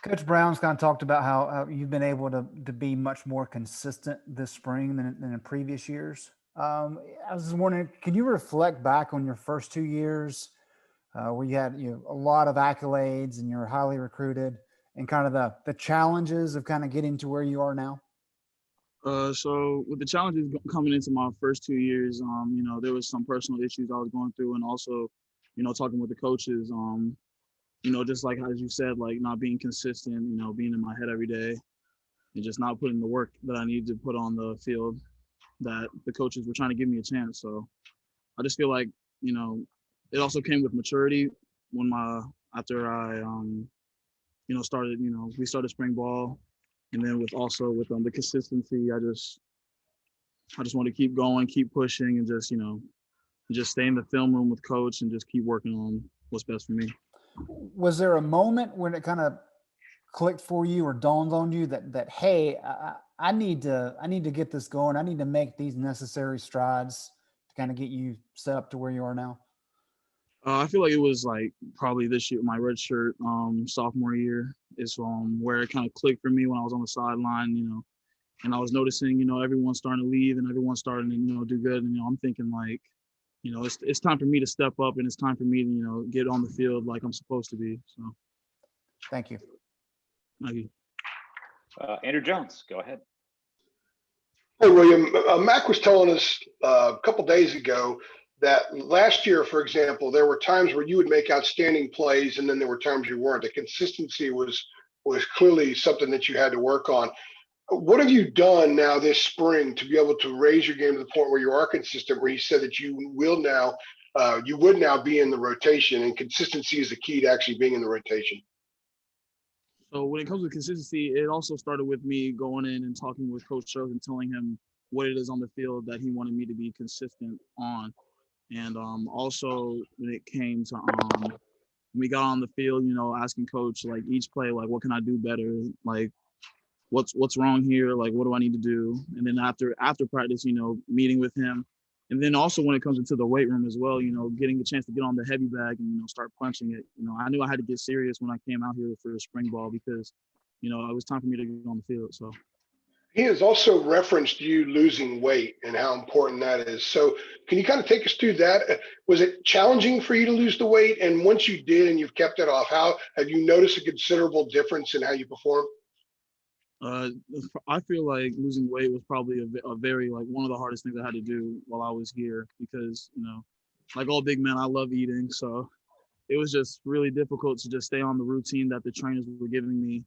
Coach Brown's kind of talked about how you've been able to be much more consistent this spring than in previous years. I was just wondering, can you reflect back on your first 2 years where you had a lot of accolades and you're highly recruited, and kind of the challenges of kind of getting to where you are now? So with the challenges coming into my first 2 years, there was some personal issues I was going through, and also, talking with the coaches, just like as you said, like not being consistent, being in my head every day, and just not putting the work that I needed to put on the field. That the coaches were trying to give me a chance. So I just feel like, it also came with maturity when after I started, we started spring ball, and then with the consistency, I just want to keep going, keep pushing, and just stay in the film room with coach and just keep working on what's best for me. Was there a moment when it kind of clicked for you or dawned on you that hey, I need to get this going. I need to make these necessary strides to kind of get you set up to where you are now? I feel like it was like probably this year, my red shirt sophomore year is where it kind of clicked for me when I was on the sideline, and I was noticing, everyone's starting to leave and everyone's starting to, do good. And, I'm thinking like, it's time for me to step up, and it's time for me to, get on the field like I'm supposed to be. So. Thank you. Thank you. Andrew Jones, go ahead. Hey, William. Mac was telling us a couple days ago that last year, for example, there were times where you would make outstanding plays, and then there were times you weren't. The consistency was clearly something that you had to work on. What have you done now this spring to be able to raise your game to the point where you are consistent, where you said that you would now be in the rotation, and consistency is the key to actually being in the rotation? So when it comes to consistency, it also started with me going in and talking with Coach Stroh and telling him what it is on the field that he wanted me to be consistent on. And also when it came to when we got on the field, asking Coach like each play, like what can I do better? Like what's wrong here? Like what do I need to do? And then after practice, meeting with him. And then also when it comes into the weight room as well, getting the chance to get on the heavy bag and, start punching it. I knew I had to get serious when I came out here for the spring ball because, it was time for me to get on the field. So he has also referenced you losing weight and how important that is. So can you kind of take us through that? Was it challenging for you to lose the weight? And once you did and you've kept it off, how have you noticed a considerable difference in how you perform? I feel like losing weight was probably a very like one of the hardest things I had to do while I was here because, like all big men, I love eating. So it was just really difficult to just stay on the routine that the trainers were giving me.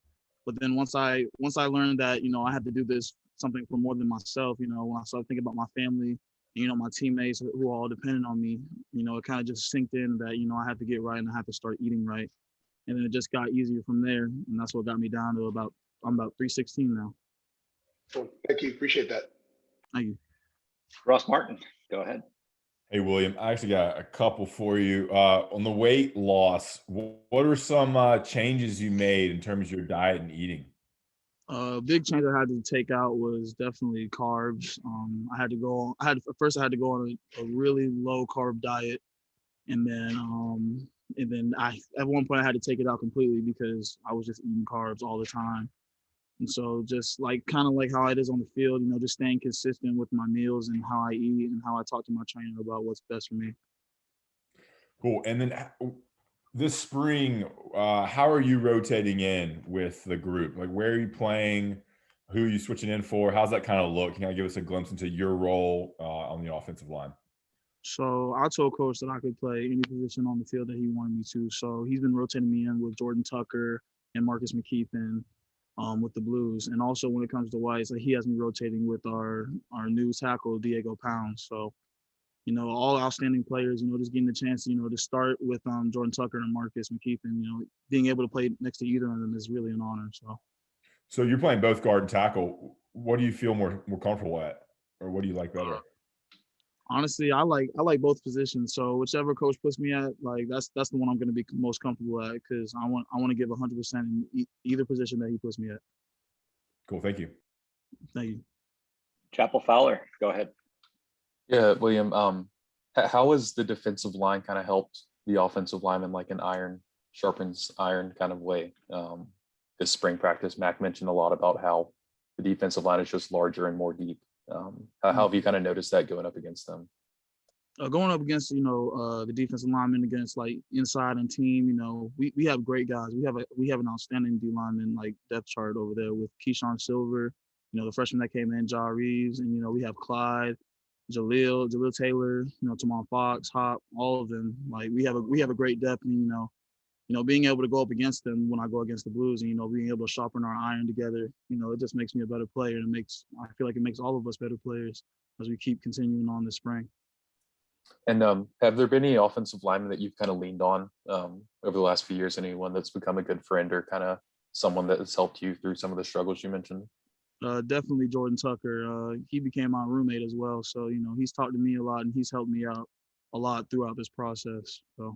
But then once I learned that, I had to do this something for more than myself, when I started thinking about my family, my teammates who are all dependent on me, it kind of just sinked in that, I had to get right and I had to start eating right. And then it just got easier from there. And that's what got me down to I'm about 316 now. Well, thank you. Appreciate that. Thank you. Ross Martin, go ahead. Hey, William, I actually got a couple for you. On the weight loss, what are some changes you made in terms of your diet and eating? A big change I had to take out was definitely carbs. I had to go on a really low carb diet. And then at one point I had to take it out completely because I was just eating carbs all the time. And so just like kind of like how it is on the field, just staying consistent with my meals and how I eat and how I talk to my trainer about what's best for me. Cool. And then this spring, how are you rotating in with the group? Like where are you playing? Who are you switching in for? How's that kind of look? Can you give us a glimpse into your role on the offensive line? So I told Coach that I could play any position on the field that he wanted me to. So he's been rotating me in with Jordan Tucker and Marcus McKeithen. With the Blues. And also when it comes to Whites, he has me rotating with our new tackle, Diego Pounds. So, all outstanding players, just getting the chance, to start with Jordan Tucker and Marcus McKeithen, being able to play next to either of them is really an honor. So you're playing both guard and tackle. What do you feel more comfortable at? Or what do you like better? Honestly, I like both positions. So whichever coach puts me at, like that's the one I'm going to be most comfortable at because I want to give 100% in either position that he puts me at. Cool. Thank you. Thank you. Chapel Fowler, go ahead. Yeah, William. How has the defensive line kind of helped the offensive lineman, like an iron sharpens iron kind of way? this spring practice. Mac mentioned a lot about how the defensive line is just larger and more deep. How have you kind of noticed that going up against them? Going up against, the defensive linemen, against like inside and team, we have great guys. We have an outstanding D lineman like depth chart over there with Keyshawn Silver, the freshman that came in, Ja Reeves, and we have Clyde, Jaleel Taylor, Tamon Fox, Hop, all of them. Like we have a great depth, and being able to go up against them when I go against the Blues, and being able to sharpen our iron together, it just makes me a better player, and I feel like it makes all of us better players as we keep continuing on this spring. And have there been any offensive linemen that you've kind of leaned on over the last few years? Anyone that's become a good friend or kind of someone that has helped you through some of the struggles you mentioned? Definitely Jordan Tucker. He became my roommate as well. So, he's talked to me a lot and he's helped me out a lot throughout this process. So